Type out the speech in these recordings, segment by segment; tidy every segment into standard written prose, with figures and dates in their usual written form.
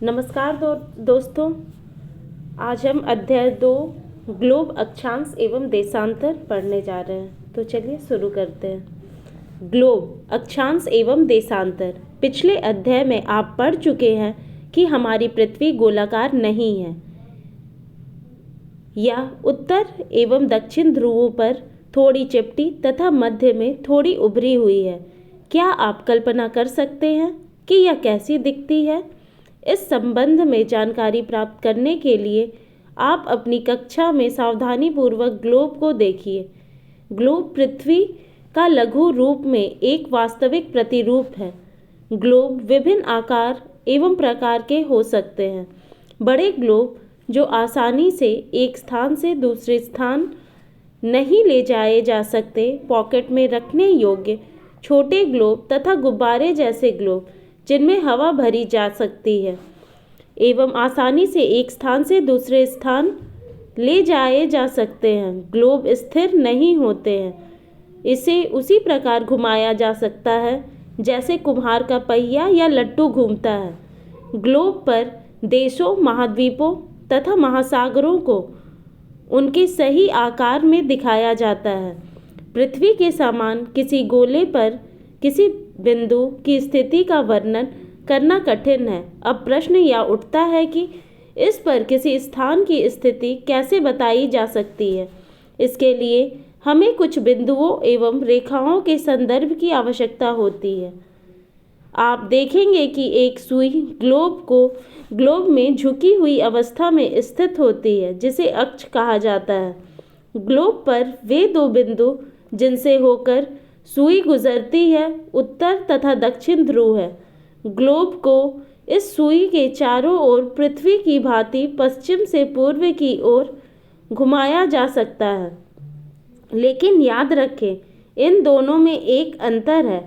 नमस्कार दोस्तों। आज हम अध्याय 2 ग्लोब अक्षांश एवं देशांतर पढ़ने जा रहे हैं। तो चलिए शुरू करते हैं। ग्लोब अक्षांश एवं देशांतर। पिछले अध्याय में आप पढ़ चुके हैं कि हमारी पृथ्वी गोलाकार नहीं है। यह उत्तर एवं दक्षिण ध्रुवों पर थोड़ी चिपटी तथा मध्य में थोड़ी उभरी हुई है। क्या आप कल्पना कर सकते हैं कि यह कैसी दिखती है? इस संबंध में जानकारी प्राप्त करने के लिए आप अपनी कक्षा में सावधानीपूर्वक ग्लोब को देखिए। ग्लोब पृथ्वी का लघु रूप में एक वास्तविक प्रतिरूप है। ग्लोब विभिन्न आकार एवं प्रकार के हो सकते हैं। बड़े ग्लोब जो आसानी से एक स्थान से दूसरे स्थान नहीं ले जाए जा सकते, पॉकेट में रखने योग्य छोटे ग्लोब तथा गुब्बारे जैसे ग्लोब जिनमें हवा भरी जा सकती है एवं आसानी से एक स्थान से दूसरे स्थान ले जाए जा सकते हैं। ग्लोब स्थिर नहीं होते हैं। इसे उसी प्रकार घुमाया जा सकता है जैसे कुम्हार का पहिया या लट्टू घूमता है। ग्लोब पर देशों, महाद्वीपों तथा महासागरों को उनके सही आकार में दिखाया जाता है। पृथ्वी के समान किसी गोले पर किसी बिंदु की स्थिति का वर्णन करना कठिन है। अब प्रश्न यह उठता है कि इस पर किसी स्थान की स्थिति कैसे बताई जा सकती है। इसके लिए हमें कुछ बिंदुओं एवं रेखाओं के संदर्भ की आवश्यकता होती है। आप देखेंगे कि एक सुई ग्लोब में झुकी हुई अवस्था में स्थित होती है जिसे अक्ष कहा जाता है। ग्लोब पर वे दो बिंदु जिनसे होकर सुई गुजरती है उत्तर तथा दक्षिण ध्रुव है। ग्लोब को इस सुई के चारों ओर पृथ्वी की भांति पश्चिम से पूर्व की ओर घुमाया जा सकता है। लेकिन याद रखें, इन दोनों में एक अंतर है।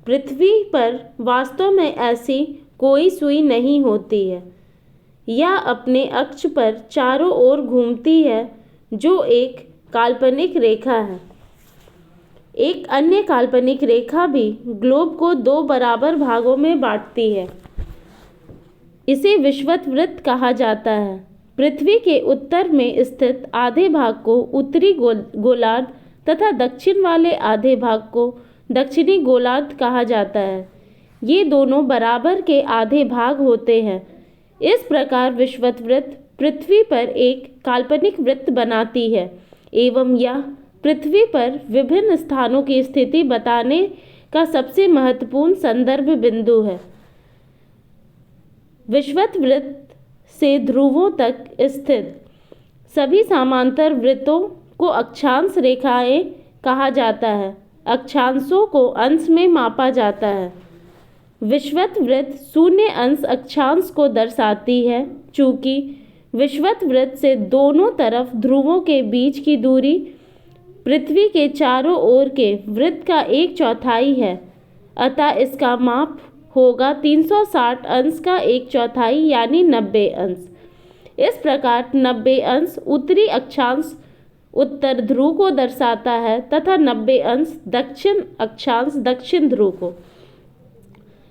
पृथ्वी पर वास्तव में ऐसी कोई सुई नहीं होती है। यह अपने अक्ष पर चारों ओर घूमती है जो एक काल्पनिक रेखा है। एक अन्य काल्पनिक रेखा भी ग्लोब को दो बराबर भागों में बांटती है। इसे विषुवत वृत्त कहा जाता है। पृथ्वी के उत्तर में स्थित आधे भाग को उत्तरी गोलार्ध तथा दक्षिण वाले आधे भाग को दक्षिणी गोलार्ध कहा जाता है। ये दोनों बराबर के आधे भाग होते हैं। इस प्रकार विषुवत वृत्त पृथ्वी पर एक काल्पनिक वृत्त बनाती है एवं यह पृथ्वी पर विभिन्न स्थानों की स्थिति बताने का सबसे महत्वपूर्ण संदर्भ बिंदु है। विषुवत वृत्त से ध्रुवों तक स्थित सभी समांतर वृत्तों को अक्षांश रेखाएं कहा जाता है। अक्षांशों को अंश में मापा जाता है। विषुवत वृत्त शून्य अंश अक्षांश को दर्शाती है। चूंकि विषुवत वृत्त से दोनों तरफ ध्रुवों के बीच की दूरी पृथ्वी के चारों ओर के वृत्त का 1/4 है, अतः इसका माप होगा 360 अंश का 1/4 यानी 90 अंश। इस प्रकार 90 अंश उत्तरी अक्षांश उत्तर ध्रुव को दर्शाता है तथा 90 अंश दक्षिण अक्षांश दक्षिण ध्रुव को।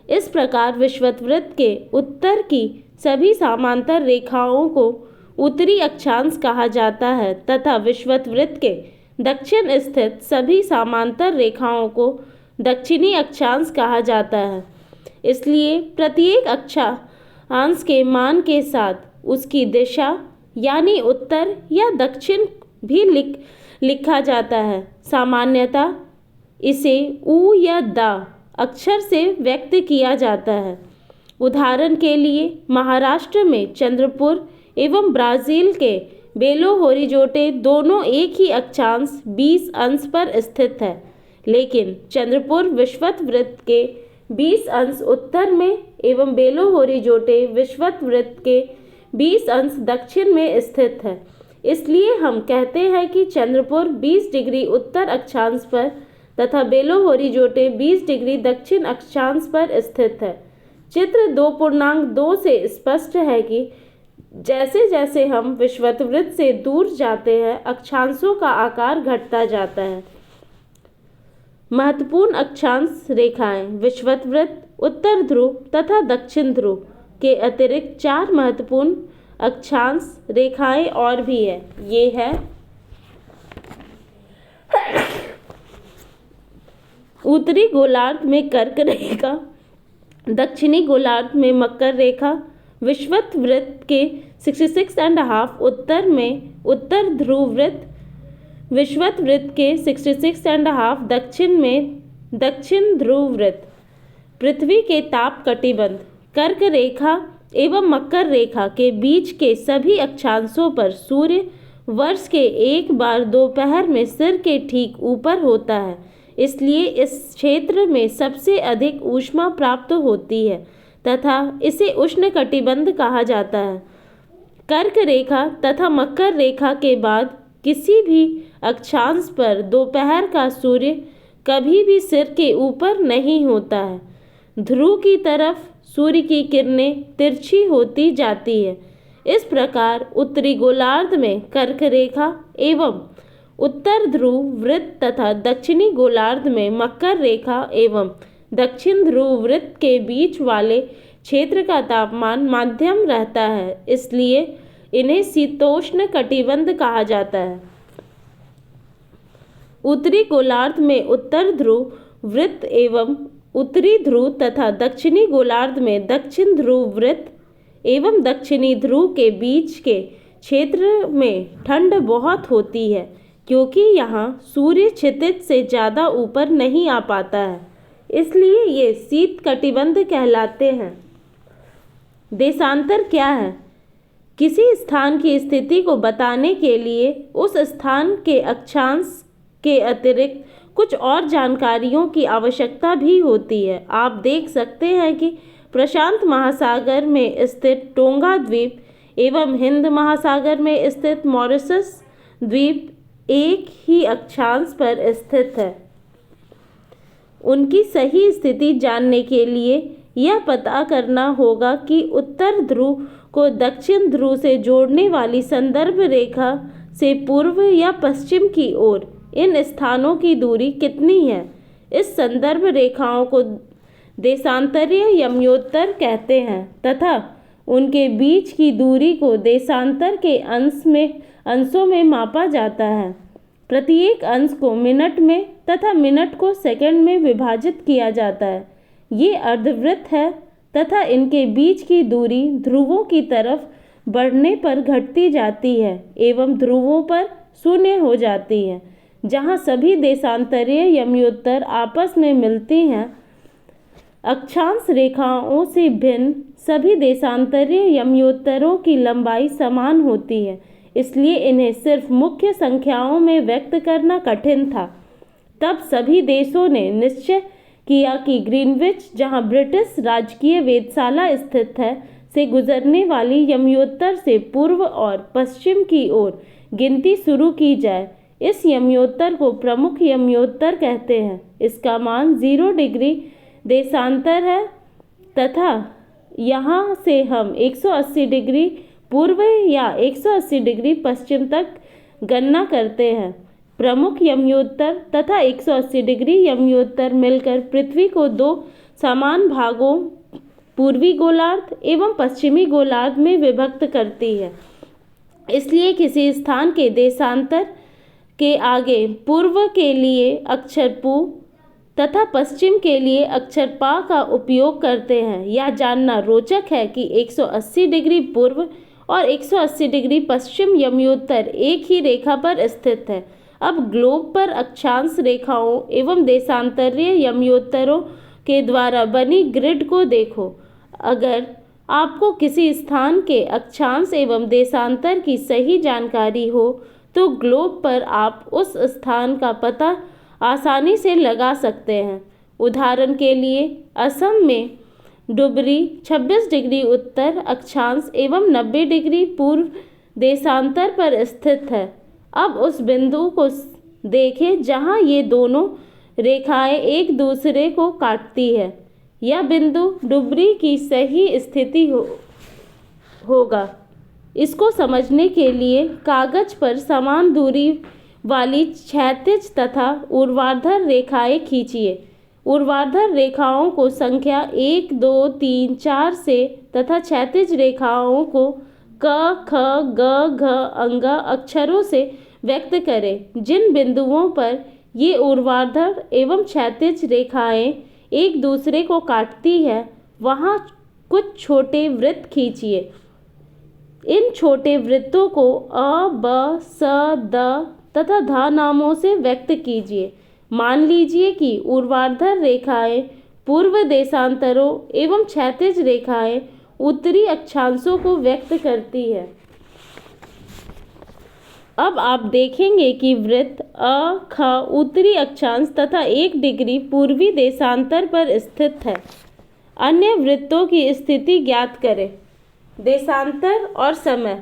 इस प्रकार विषुवत वृत्त के उत्तर की सभी समांतर रेखाओं को उत्तरी अक्षांश कहा जाता है तथा विषुवत वृत्त के दक्षिण स्थित सभी समांतर रेखाओं को दक्षिणी अक्षांश कहा जाता है। इसलिए प्रत्येक अक्षांश के मान के साथ उसकी दिशा यानी उत्तर या दक्षिण भी लिखा जाता है। सामान्यतः इसे उ या द अक्षर से व्यक्त किया जाता है। उदाहरण के लिए महाराष्ट्र में चंद्रपुर एवं ब्राज़ील के बेलो होरिज़ोंटे दोनों एक ही अक्षांश 20 अंश पर स्थित है। लेकिन चंद्रपुर विषुवत वृत्त के 20 अंश उत्तर में एवं बेलो होरिज़ोंटे विषुवत वृत्त के 20 अंश दक्षिण में स्थित है। इसलिए हम कहते हैं कि चंद्रपुर 20 डिग्री उत्तर अक्षांश पर तथा बेलो होरिज़ोंटे 20 डिग्री दक्षिण अक्षांश पर स्थित है। चित्र 2.2 से स्पष्ट है कि जैसे जैसे हम विषुवत वृत्त से दूर जाते हैं, अक्षांशों का आकार घटता जाता है। महत्वपूर्ण अक्षांश रेखाएं विषुवत वृत्त, उत्तर ध्रुव तथा दक्षिण ध्रुव के अतिरिक्त 4 महत्वपूर्ण अक्षांश रेखाएं और भी है। ये है उत्तरी गोलार्ध में कर्क रेखा, दक्षिणी गोलार्ध में मकर रेखा, विषुवत वृत्त के 66.5 उत्तर में उत्तर ध्रुव वृत्त, विषुवत वृत्त के 66.5 दक्षिण में दक्षिण ध्रुव वृत्त, पृथ्वी के ताप कटिबंध, कर्क रेखा एवं मकर रेखा के बीच के सभी अक्षांशों पर सूर्य वर्ष के एक बार दोपहर में सिर के ठीक ऊपर होता है, इसलिए इस क्षेत्र में सबसे अधिक ऊष्मा प्राप्त होती है तथा इसे उष्णकटिबंध कहा जाता है। कर्क रेखा तथा मकर रेखा के बाद किसी भी अक्षांश पर दोपहर का सूर्य कभी भी सिर के ऊपर नहीं होता है। ध्रुव की तरफ सूर्य की किरणें तिरछी होती जाती है। इस प्रकार उत्तरी गोलार्ध में कर्क रेखा एवं उत्तर ध्रुव वृत्त तथा दक्षिणी गोलार्ध में मकर रेखा एवं दक्षिण ध्रुव वृत्त के बीच वाले क्षेत्र का तापमान मध्यम रहता है, इसलिए इन्हें शीतोष्ण कटिबंध कहा जाता है। उत्तरी गोलार्ध में उत्तर ध्रुव वृत्त एवं उत्तरी ध्रुव तथा दक्षिणी गोलार्ध में दक्षिण ध्रुव वृत्त एवं दक्षिणी ध्रुव के बीच के क्षेत्र में ठंड बहुत होती है, क्योंकि यहाँ सूर्य क्षितिज से ज़्यादा ऊपर नहीं आ पाता है, इसलिए ये शीत कटिबंध कहलाते हैं। देशांतर क्या है? किसी स्थान की स्थिति को बताने के लिए उस स्थान के अक्षांश के अतिरिक्त कुछ और जानकारियों की आवश्यकता भी होती है। आप देख सकते हैं कि प्रशांत महासागर में स्थित टोंगा द्वीप एवं हिंद महासागर में स्थित मॉरिशस द्वीप एक ही अक्षांश पर स्थित है। उनकी सही स्थिति जानने के लिए यह पता करना होगा कि उत्तर ध्रुव को दक्षिण ध्रुव से जोड़ने वाली संदर्भ रेखा से पूर्व या पश्चिम की ओर इन स्थानों की दूरी कितनी है। इस संदर्भ रेखाओं को देशांतरीय यमयोत्तर कहते हैं तथा उनके बीच की दूरी को देशांतर के अंशों में मापा जाता है। प्रत्येक अंश को मिनट में तथा मिनट को सेकंड में विभाजित किया जाता है। ये अर्धवृत्त है तथा इनके बीच की दूरी ध्रुवों की तरफ बढ़ने पर घटती जाती है एवं ध्रुवों पर शून्य हो जाती है। जहाँ सभी देशांतरीय यमयोत्तर आपस में मिलती हैं, अक्षांश रेखाओं से भिन्न सभी देशांतरीय यमयोत्तरों की लंबाई समान होती है, इसलिए इन्हें सिर्फ मुख्य संख्याओं में व्यक्त करना कठिन था। तब सभी देशों ने निश्चय किया कि ग्रीनविच, जहां ब्रिटिश राजकीय वेधशाला स्थित है, से गुजरने वाली यमयोत्तर से पूर्व और पश्चिम की ओर गिनती शुरू की जाए। इस यमयोत्तर को प्रमुख यमयोत्तर कहते हैं। इसका मान 0 डिग्री देशांतर है तथा यहाँ से हम 180 डिग्री पूर्व या 180 डिग्री पश्चिम तक गणना करते हैं। प्रमुख यमयोत्तर तथा 180 डिग्री यमयोत्तर मिलकर पृथ्वी को 2 समान भागों पूर्वी गोलार्ध एवं पश्चिमी गोलार्ध में विभक्त करती है। इसलिए किसी स्थान के देशांतर के आगे पूर्व के लिए अक्षर पू तथा पश्चिम के लिए अक्षर पा का उपयोग करते हैं। यह जानना रोचक है कि 180 डिग्री पूर्व और 180 डिग्री पश्चिम यमयोत्तर एक ही रेखा पर स्थित है। अब ग्लोब पर अक्षांश रेखाओं एवं देशांतरीय यमयोत्तरों के द्वारा बनी ग्रिड को देखो। अगर आपको किसी स्थान के अक्षांश एवं देशांतर की सही जानकारी हो तो ग्लोब पर आप उस स्थान का पता आसानी से लगा सकते हैं। उदाहरण के लिए असम में डुबरी 26 डिग्री उत्तर अक्षांश एवं 90 डिग्री पूर्व देशांतर पर स्थित है। अब उस बिंदु को देखें जहां ये दोनों रेखाएं एक दूसरे को काटती है। यह बिंदु डुबरी की सही स्थिति होगा। इसको समझने के लिए कागज पर समान दूरी वाली क्षैतिज तथा ऊर्ध्वाधर रेखाएं खींचिए। ऊर्ध्वाधर रेखाओं को संख्या 1, 2, 3, 4 से तथा क्षैतिज रेखाओं को क ख ग घ अंग अक्षरों से व्यक्त करें। जिन बिंदुओं पर ये ऊर्ध्वाधर एवं क्षैतिज रेखाएं एक दूसरे को काटती है वहाँ कुछ छोटे वृत्त खींचिए। इन छोटे वृत्तों को अ, ब, स, द तथा ध नामों से व्यक्त कीजिए। मान लीजिए कि ऊर्ध्वाधर रेखाएं पूर्व देशांतरों एवं क्षैतिज रेखाएं उत्तरी अक्षांशों को व्यक्त करती है। अब आप देखेंगे कि वृत्त अ, ख उत्तरी अक्षांश तथा 1 डिग्री पूर्वी देशांतर पर स्थित है। अन्य वृत्तों की स्थिति ज्ञात करें। देशांतर और समय।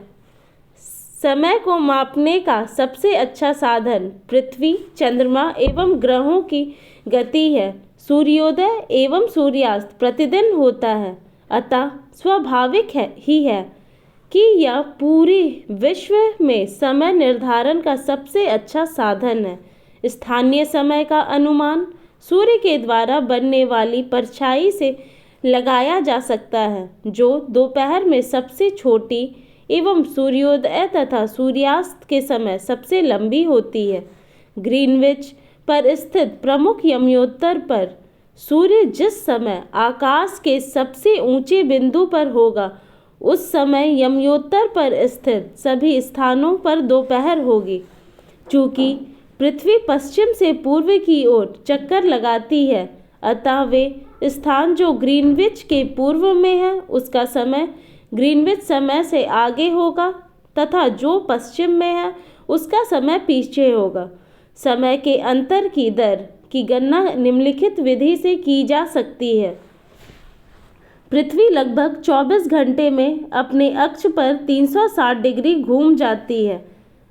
समय को मापने का सबसे अच्छा साधन पृथ्वी, चंद्रमा एवं ग्रहों की गति है। सूर्योदय एवं सूर्यास्त प्रतिदिन होता है, अतः स्वाभाविक ही है कि यह पूरे विश्व में समय निर्धारण का सबसे अच्छा साधन है। स्थानीय समय का अनुमान सूर्य के द्वारा बनने वाली परछाई से लगाया जा सकता है, जो दोपहर में सबसे छोटी एवं सूर्योदय तथा सूर्यास्त के समय सबसे लंबी होती है। ग्रीनविच पर स्थित प्रमुख यमयोत्तर पर सूर्य जिस समय आकाश के सबसे ऊंचे बिंदु पर होगा, उस समय यमयोत्तर पर स्थित सभी स्थानों पर दोपहर होगी। चूँकि पृथ्वी पश्चिम से पूर्व की ओर चक्कर लगाती है, अतः वे स्थान जो ग्रीनविच के पूर्व में है उसका समय ग्रीनविच समय से आगे होगा तथा जो पश्चिम में है उसका समय पीछे होगा। समय के अंतर की दर की गणना निम्नलिखित विधि से की जा सकती है। पृथ्वी लगभग 24 घंटे में अपने अक्ष पर 360 डिग्री घूम जाती है,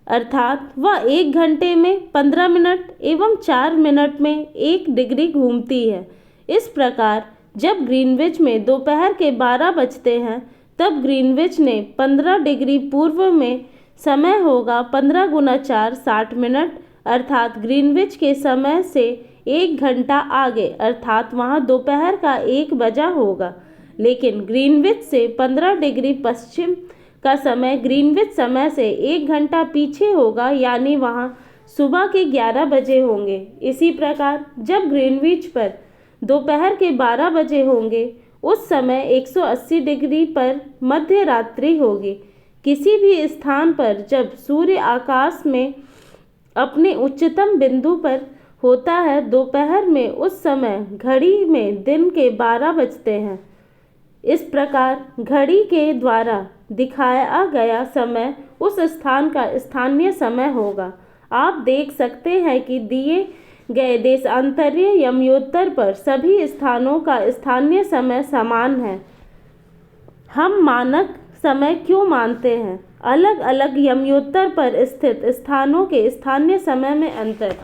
अर्थात वह 1 घंटे में 15 मिनट एवं 4 मिनट में 1 डिग्री घूमती है। इस प्रकार जब ग्रीनविच में दोपहर के 12 बजते हैं, तब ग्रीनविच ने 15 डिग्री पूर्व में समय होगा 15 गुना 4 60 मिनट, अर्थात ग्रीनविच के समय से 1 घंटा आगे, अर्थात वहाँ दोपहर का 1 बजा होगा। लेकिन ग्रीनविच से 15 डिग्री पश्चिम का समय ग्रीनविच समय से 1 घंटा पीछे होगा, यानी वहाँ सुबह के 11 बजे होंगे। इसी प्रकार जब ग्रीनविच पर दोपहर के 12 बजे होंगे, उस समय 180 डिग्री पर मध्य रात्रि होगी। किसी भी स्थान पर जब सूर्य आकाश में अपने उच्चतम बिंदु पर होता है दोपहर में, उस समय घड़ी में दिन के 12 बजते हैं। इस प्रकार घड़ी के द्वारा दिखाया गया समय उस स्थान का स्थानीय समय होगा। आप देख सकते हैं कि दिए गए देशांतरीय यमयोत्तर पर सभी स्थानों का स्थानीय समय समान है। हम मानक समय क्यों मानते हैं? अलग अलग यमयोत्तर पर स्थित स्थानों के स्थानीय समय में अंतर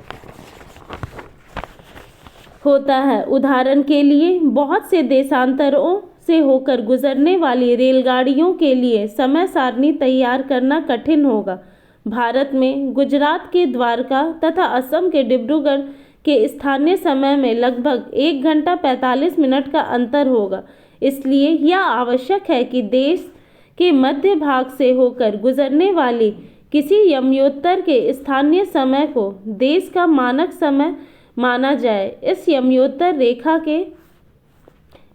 होता है। उदाहरण के लिए बहुत से देशांतरों से होकर गुजरने वाली रेलगाड़ियों के लिए समय सारणी तैयार करना कठिन होगा। भारत में गुजरात के द्वारका तथा असम के डिब्रूगढ़ के स्थानीय समय में लगभग 1 घंटा 45 मिनट का अंतर होगा। इसलिए यह आवश्यक है कि देश के मध्य भाग से होकर गुजरने वाली किसी यमयोत्तर के स्थानीय समय को देश का मानक समय माना जाए। इस यमयोत्तर रेखा के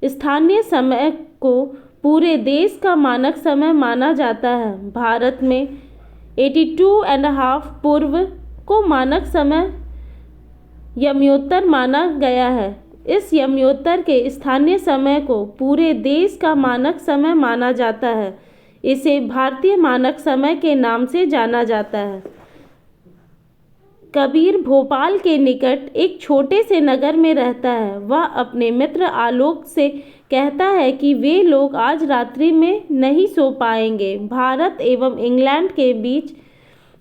स्थानीय समय को पूरे देश का मानक समय माना जाता है। भारत में 82.5 पूर्व को मानक समय यमयोत्तर माना गया है। इस यमयोत्तर के स्थानीय समय को पूरे देश का मानक समय माना जाता है। इसे भारतीय मानक समय के नाम से जाना जाता है। कबीर भोपाल के निकट एक छोटे से नगर में रहता है। वह अपने मित्र आलोक से कहता है कि वे लोग आज रात्रि में नहीं सो पाएंगे। भारत एवं इंग्लैंड के बीच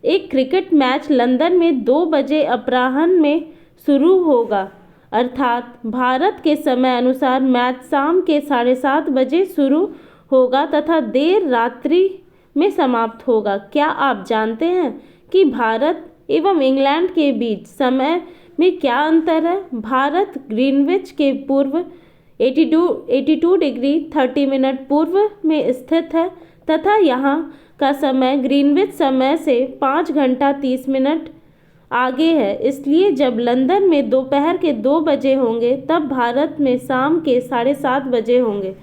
एक क्रिकेट मैच लंदन में 2 बजे अपराह्न में शुरू होगा, अर्थात भारत के समय अनुसार मैच शाम के 7:30 बजे शुरू होगा तथा देर रात्रि में समाप्त होगा। क्या आप जानते हैं कि भारत एवं इंग्लैंड के बीच समय में क्या अंतर है? भारत ग्रीनविच के पूर्व 82 डिग्री 30 मिनट पूर्व में स्थित है तथा यहाँ का समय ग्रीनविच समय से 5 घंटा 30 मिनट आगे है। इसलिए जब लंदन में दोपहर के 2 बजे होंगे तब भारत में शाम के 7:30 बजे होंगे।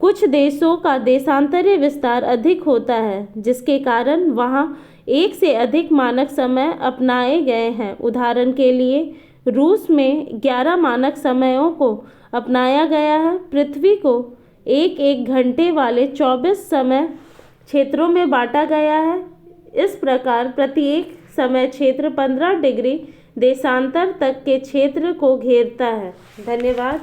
कुछ देशों का देशांतरीय विस्तार अधिक होता है जिसके कारण वहाँ एक से अधिक मानक समय अपनाए गए हैं। उदाहरण के लिए रूस में 11 मानक समयों को अपनाया गया है। पृथ्वी को एक घंटे वाले 24 समय क्षेत्रों में बांटा गया है। इस प्रकार प्रत्येक समय क्षेत्र 15 डिग्री देशांतर तक के क्षेत्र को घेरता है। धन्यवाद।